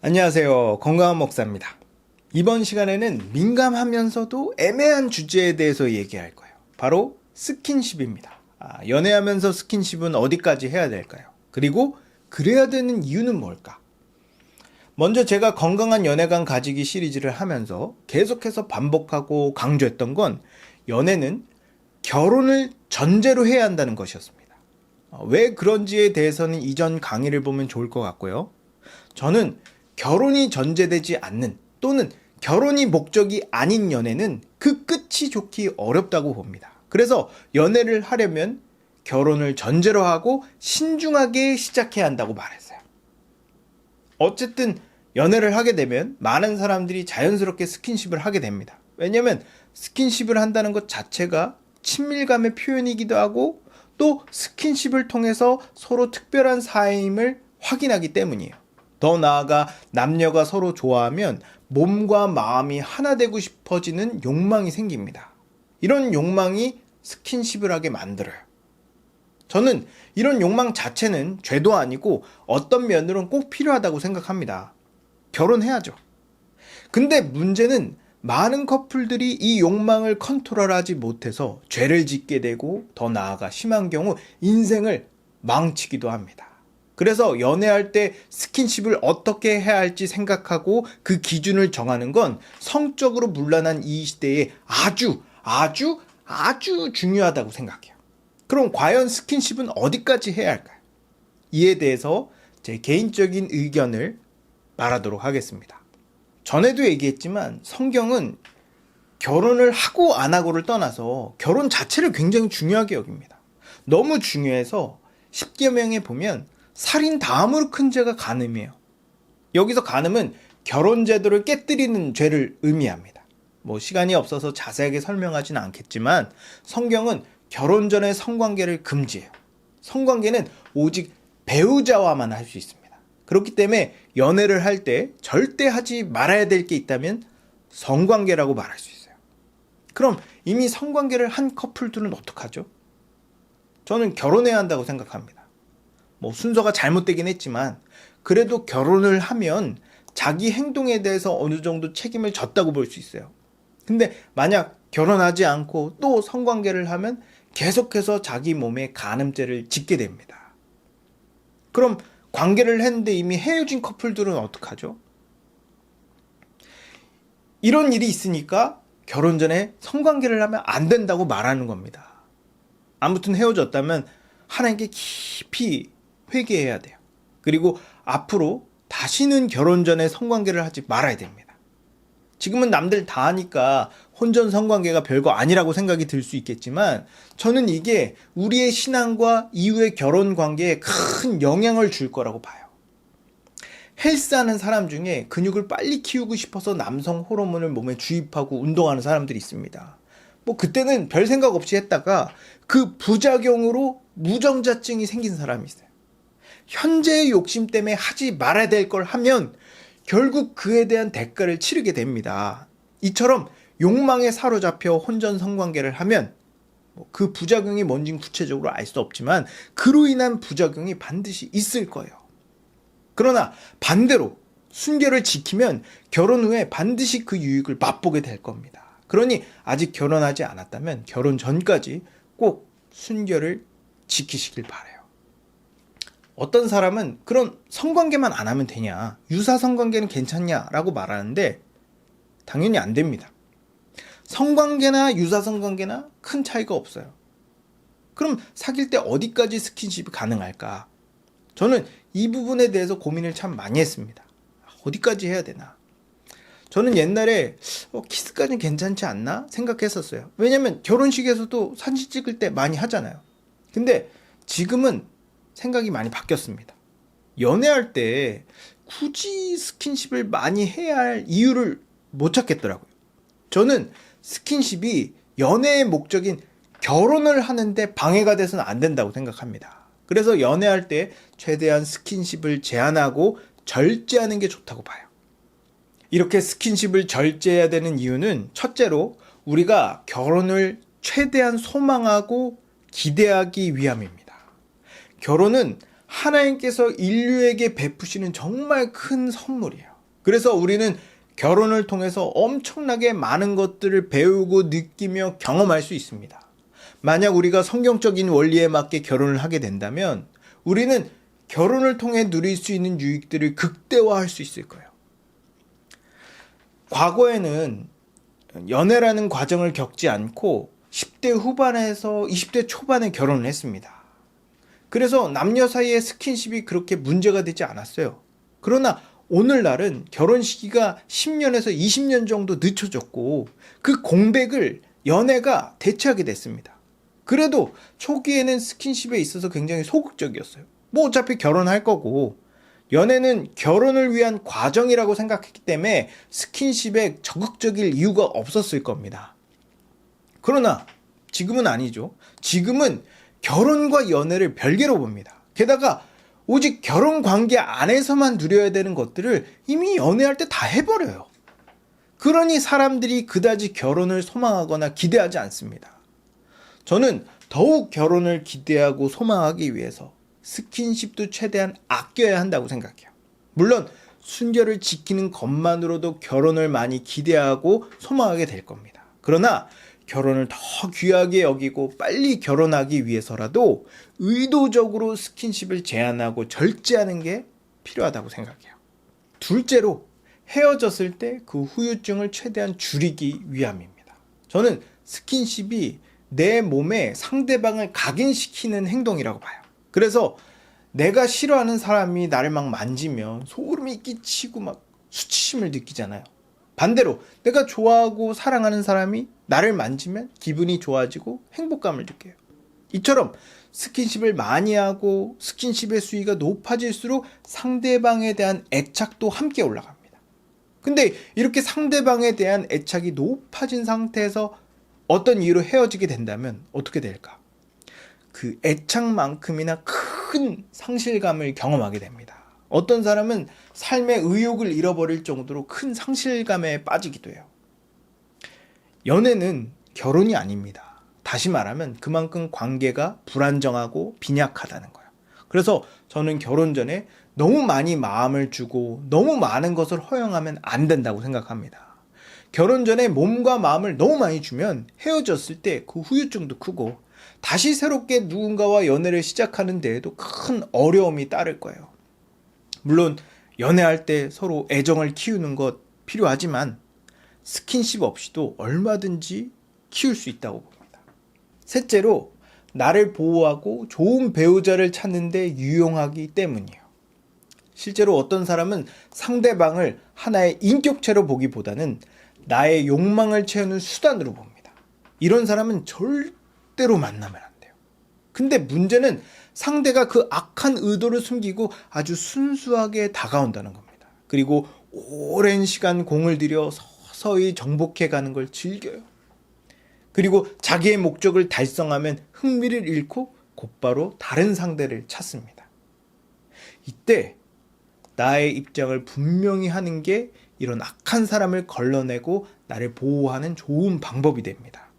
안녕하세요. 건강한 목사입니다. 이번 시간에는 민감하면서도 애매한 주제에 대해서 얘기할 거예요. 바로 스킨십입니다. 연애하면서 스킨십은 어디까지 해야 될까요? 그리고 그래야 되는 이유는 뭘까? 먼저 제가 건강한 연애관 가지기 시리즈를 하면서 계속해서 반복하고 강조했던 건 연애는 결혼을 전제로 해야 한다는 것이었습니다. 왜 그런지에 대해서는 이전 강의를 보면 좋을 것 같고요. 저는 결혼이 전제되지 않는 또는 결혼이 목적이 아닌 연애는 그 끝이 좋기 어렵다고 봅니다. 그래서 연애를 하려면 결혼을 전제로 하고 신중하게 시작해야 한다고 말했어요. 어쨌든 연애를 하게 되면 많은 사람들이 자연스럽게 스킨십을 하게 됩니다. 왜냐하면 스킨십을 한다는 것 자체가 친밀감의 표현이기도 하고 또 스킨십을 통해서 서로 특별한 사이임을 확인하기 때문이에요. 더 나아가 남녀가 서로 좋아하면 몸과 마음이 하나 되고 싶어지는 욕망이 생깁니다. 이런 욕망이 스킨십을 하게 만들어요. 저는 이런 욕망 자체는 죄도 아니고 어떤 면으로는 꼭 필요하다고 생각합니다. 결혼해야죠. 근데 문제는 많은 커플들이 이 욕망을 컨트롤하지 못해서 죄를 짓게 되고 더 나아가 심한 경우 인생을 망치기도 합니다. 그래서 연애할 때 스킨십을 어떻게 해야 할지 생각하고 그 기준을 정하는 건 성적으로 문란한 이 시대에 아주 중요하다고 생각해요. 그럼 과연 스킨십은 어디까지 해야 할까요? 이에 대해서 제 개인적인 의견을 말하도록 하겠습니다. 전에도 얘기했지만 성경은 결혼을 하고 안 하고를 떠나서 결혼 자체를 굉장히 중요하게 여깁니다. 너무 중요해서 10계명에 보면 살인 다음으로 큰 죄가 간음이에요. 여기서 간음은 결혼 제도를 깨뜨리는 죄를 의미합니다. 시간이 없어서 자세하게 설명하지는 않겠지만 성경은 결혼 전에 성관계를 금지해요. 성관계는 오직 배우자와만 할 수 있습니다. 그렇기 때문에 연애를 할 때 절대 하지 말아야 될 게 있다면 성관계라고 말할 수 있어요. 그럼 이미 성관계를 한 커플들은 어떡하죠? 저는 결혼해야 한다고 생각합니다. 순서가 잘못되긴 했지만 그래도 결혼을 하면 자기 행동에 대해서 어느 정도 책임을 졌다고 볼 수 있어요. 근데 만약 결혼하지 않고 또 성관계를 하면 계속해서 자기 몸에 간음죄를 짓게 됩니다. 그럼 관계를 했는데 이미 헤어진 커플들은 어떡하죠? 이런 일이 있으니까 결혼 전에 성관계를 하면 안 된다고 말하는 겁니다. 아무튼 헤어졌다면 하나님께 깊이 회개해야 돼요. 그리고 앞으로 다시는 결혼 전에 성관계를 하지 말아야 됩니다. 지금은 남들 다 하니까 혼전 성관계가 별거 아니라고 생각이 들 수 있겠지만 저는 이게 우리의 신앙과 이후의 결혼 관계에 큰 영향을 줄 거라고 봐요. 헬스하는 사람 중에 근육을 빨리 키우고 싶어서 남성 호르몬을 몸에 주입하고 운동하는 사람들이 있습니다. 그때는 별 생각 없이 했다가 그 부작용으로 무정자증이 생긴 사람이 있어요. 현재의 욕심 때문에 하지 말아야 될 걸 하면 결국 그에 대한 대가를 치르게 됩니다. 이처럼 욕망에 사로잡혀 혼전 성관계를 하면 그 부작용이 뭔지는 구체적으로 알 수 없지만 그로 인한 부작용이 반드시 있을 거예요. 그러나 반대로 순결을 지키면 결혼 후에 반드시 그 유익을 맛보게 될 겁니다. 그러니 아직 결혼하지 않았다면 결혼 전까지 꼭 순결을 지키시길 바라요. 어떤 사람은 그런 성관계만 안 하면 되냐, 유사 성관계는 괜찮냐라고 말하는데 당연히 안 됩니다. 성관계나 유사 성관계나 큰 차이가 없어요. 그럼 사귈 때 어디까지 스킨십이 가능할까? 저는 이 부분에 대해서 고민을 참 많이 했습니다. 어디까지 해야 되나? 저는 옛날에 키스까지는 괜찮지 않나 생각했었어요. 왜냐면 결혼식에서도 사진 찍을 때 많이 하잖아요. 근데 지금은 생각이 많이 바뀌었습니다. 연애할 때 굳이 스킨십을 많이 해야 할 이유를 못 찾겠더라고요. 저는 스킨십이 연애의 목적인 결혼을 하는데 방해가 돼서는 안 된다고 생각합니다. 그래서 연애할 때 최대한 스킨십을 제한하고 절제하는 게 좋다고 봐요. 이렇게 스킨십을 절제해야 되는 이유는 첫째로 우리가 결혼을 최대한 소망하고 기대하기 위함입니다. 결혼은 하나님께서 인류에게 베푸시는 정말 큰 선물이에요. 그래서 우리는 결혼을 통해서 엄청나게 많은 것들을 배우고 느끼며 경험할 수 있습니다. 만약 우리가 성경적인 원리에 맞게 결혼을 하게 된다면 우리는 결혼을 통해 누릴 수 있는 유익들을 극대화할 수 있을 거예요. 과거에는 연애라는 과정을 겪지 않고 10대 후반에서 20대 초반에 결혼을 했습니다. 그래서 남녀 사이의 스킨십이 그렇게 문제가 되지 않았어요. 그러나 오늘날은 결혼 시기가 10년에서 20년 정도 늦춰졌고 그 공백을 연애가 대체하게 됐습니다. 그래도 초기에는 스킨십에 있어서 굉장히 소극적이었어요. 뭐 어차피 결혼할 거고 연애는 결혼을 위한 과정이라고 생각했기 때문에 스킨십에 적극적일 이유가 없었을 겁니다. 그러나 지금은 아니죠. 지금은 결혼과 연애를 별개로 봅니다. 게다가 오직 결혼 관계 안에서만 누려야 되는 것들을 이미 연애할 때 다 해버려요. 그러니 사람들이 그다지 결혼을 소망하거나 기대하지 않습니다. 저는 더욱 결혼을 기대하고 소망하기 위해서 스킨십도 최대한 아껴야 한다고 생각해요. 물론 순결을 지키는 것만으로도 결혼을 많이 기대하고 소망하게 될 겁니다. 그러나 결혼을 더 귀하게 여기고 빨리 결혼하기 위해서라도 의도적으로 스킨십을 제한하고 절제하는 게 필요하다고 생각해요. 둘째로 헤어졌을 때 그 후유증을 최대한 줄이기 위함입니다. 저는 스킨십이 내 몸에 상대방을 각인시키는 행동이라고 봐요. 그래서 내가 싫어하는 사람이 나를 막 만지면 소름이 끼치고 막 수치심을 느끼잖아요. 반대로 내가 좋아하고 사랑하는 사람이 나를 만지면 기분이 좋아지고 행복감을 느껴요. 이처럼 스킨십을 많이 하고 스킨십의 수위가 높아질수록 상대방에 대한 애착도 함께 올라갑니다. 근데 이렇게 상대방에 대한 애착이 높아진 상태에서 어떤 이유로 헤어지게 된다면 어떻게 될까? 그 애착만큼이나 큰 상실감을 경험하게 됩니다. 어떤 사람은 삶의 의욕을 잃어버릴 정도로 큰 상실감에 빠지기도 해요. 연애는 결혼이 아닙니다. 다시 말하면 그만큼 관계가 불안정하고 빈약하다는 거예요. 그래서 저는 결혼 전에 너무 많이 마음을 주고 너무 많은 것을 허용하면 안 된다고 생각합니다. 결혼 전에 몸과 마음을 너무 많이 주면 헤어졌을 때 그 후유증도 크고 다시 새롭게 누군가와 연애를 시작하는 데에도 큰 어려움이 따를 거예요. 물론 연애할 때 서로 애정을 키우는 것 필요하지만 스킨십 없이도 얼마든지 키울 수 있다고 봅니다. 셋째로 나를 보호하고 좋은 배우자를 찾는 데 유용하기 때문이에요. 실제로 어떤 사람은 상대방을 하나의 인격체로 보기보다는 나의 욕망을 채우는 수단으로 봅니다. 이런 사람은 절대로 만나면 안 돼요. 근데 문제는 상대가 그 악한 의도를 숨기고 아주 순수하게 다가온다는 겁니다. 그리고 오랜 시간 공을 들여 서서히 정복해 가는 걸 즐겨요. 그리고 자기의 목적을 달성하면 흥미를 잃고 곧바로 다른 상대를 찾습니다. 이때 나의 입장을 분명히 하는 게 이런 악한 사람을 걸러내고 나를 보호하는 좋은 방법이 됩니다.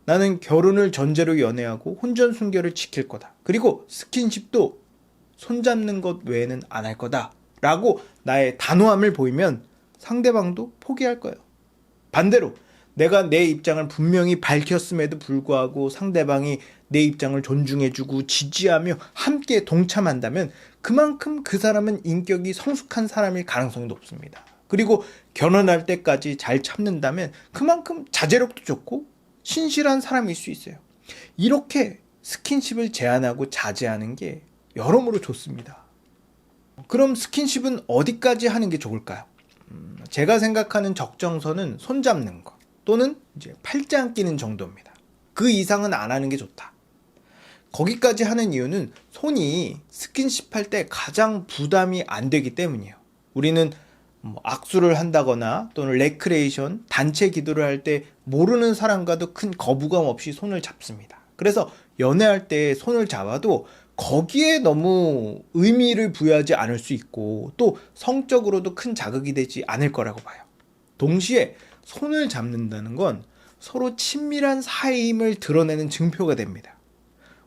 나는 결혼을 전제로 연애하고 혼전순결을 지킬 거다. 그리고 스킨십도 손잡는 것 외에는 안 할 거다. 라고 나의 단호함을 보이면 상대방도 포기할 거예요. 반대로 내가 내 입장을 분명히 밝혔음에도 불구하고 상대방이 내 입장을 존중해주고 지지하며 함께 동참한다면 그만큼 그 사람은 인격이 성숙한 사람일 가능성이 높습니다. 그리고 결혼할 때까지 잘 참는다면 그만큼 자제력도 좋고 신실한 사람일 수 있어요. 이렇게 스킨십을 제한하고 자제하는 게 여러모로 좋습니다. 그럼 스킨십은 어디까지 하는 게 좋을까요? 제가 생각하는 적정선은 손잡는 것 또는 이제 팔짱 끼는 정도입니다. 그 이상은 안 하는 게 좋다. 거기까지 하는 이유는 손이 스킨십 할 때 가장 부담이 안 되기 때문이에요. 우리는 악수를 한다거나 또는 레크레이션, 단체 기도를 할 때 모르는 사람과도 큰 거부감 없이 손을 잡습니다. 그래서 연애할 때 손을 잡아도 거기에 너무 의미를 부여하지 않을 수 있고 또 성적으로도 큰 자극이 되지 않을 거라고 봐요. 동시에 손을 잡는다는 건 서로 친밀한 사이임을 드러내는 증표가 됩니다.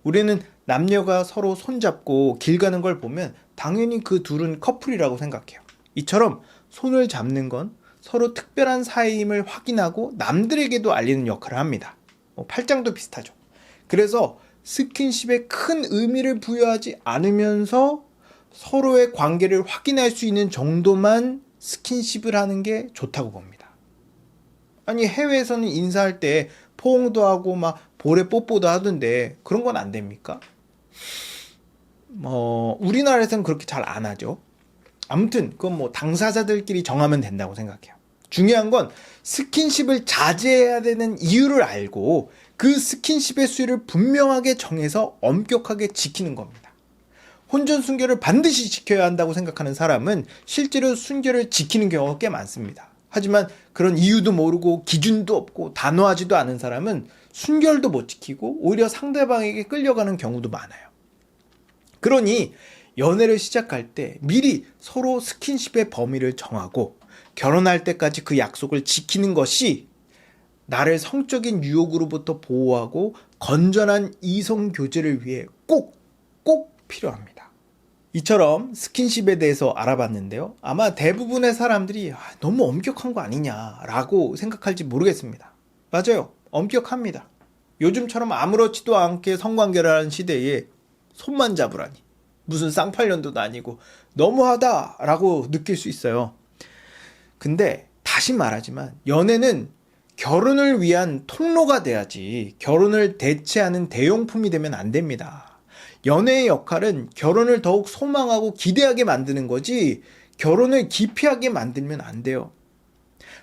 우리는 남녀가 서로 손잡고 길 가는 걸 보면 당연히 그 둘은 커플이라고 생각해요. 이처럼 손을 잡는 건 서로 특별한 사이임을 확인하고 남들에게도 알리는 역할을 합니다. 팔짱도 비슷하죠. 그래서 스킨십에 큰 의미를 부여하지 않으면서 서로의 관계를 확인할 수 있는 정도만 스킨십을 하는 게 좋다고 봅니다. 아니, 해외에서는 인사할 때 포옹도 하고 막 볼에 뽀뽀도 하던데 그런 건 안 됩니까? 우리나라에서는 그렇게 잘 안 하죠. 아무튼 그건 당사자들끼리 정하면 된다고 생각해요. 중요한 건 스킨십을 자제해야 되는 이유를 알고 그 스킨십의 수위를 분명하게 정해서 엄격하게 지키는 겁니다. 혼전 순결을 반드시 지켜야 한다고 생각하는 사람은 실제로 순결을 지키는 경우가 꽤 많습니다. 하지만 그런 이유도 모르고 기준도 없고 단호하지도 않은 사람은 순결도 못 지키고 오히려 상대방에게 끌려가는 경우도 많아요. 그러니 연애를 시작할 때 미리 서로 스킨십의 범위를 정하고 결혼할 때까지 그 약속을 지키는 것이 나를 성적인 유혹으로부터 보호하고 건전한 이성 교제를 위해 꼭 필요합니다. 이처럼 스킨십에 대해서 알아봤는데요. 아마 대부분의 사람들이 너무 엄격한 거 아니냐라고 생각할지 모르겠습니다. 맞아요. 엄격합니다. 요즘처럼 아무렇지도 않게 성관계를 하는 시대에 손만 잡으라니. 무슨 쌍팔년도도 아니고 너무하다라고 느낄 수 있어요. 근데 다시 말하지만 연애는 결혼을 위한 통로가 돼야지 결혼을 대체하는 대용품이 되면 안 됩니다. 연애의 역할은 결혼을 더욱 소망하고 기대하게 만드는 거지 결혼을 기피하게 만들면 안 돼요.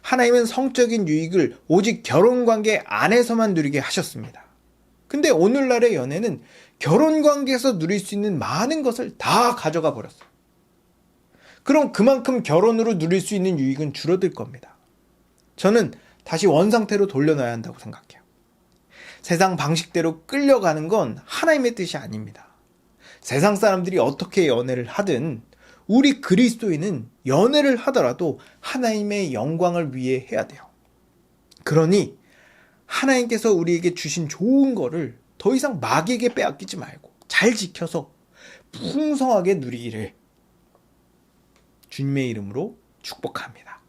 하나님은 성적인 유익을 오직 결혼관계 안에서만 누리게 하셨습니다. 근데 오늘날의 연애는 결혼관계에서 누릴 수 있는 많은 것을 다 가져가 버렸어요. 그럼 그만큼 결혼으로 누릴 수 있는 유익은 줄어들 겁니다. 저는 다시 원상태로 돌려놔야 한다고 생각해요. 세상 방식대로 끌려가는 건 하나님의 뜻이 아닙니다. 세상 사람들이 어떻게 연애를 하든 우리 그리스도인은 연애를 하더라도 하나님의 영광을 위해 해야 돼요. 그러니 하나님께서 우리에게 주신 좋은 거를 더 이상 마귀에게 빼앗기지 말고 잘 지켜서 풍성하게 누리기를 주님의 이름으로 축복합니다.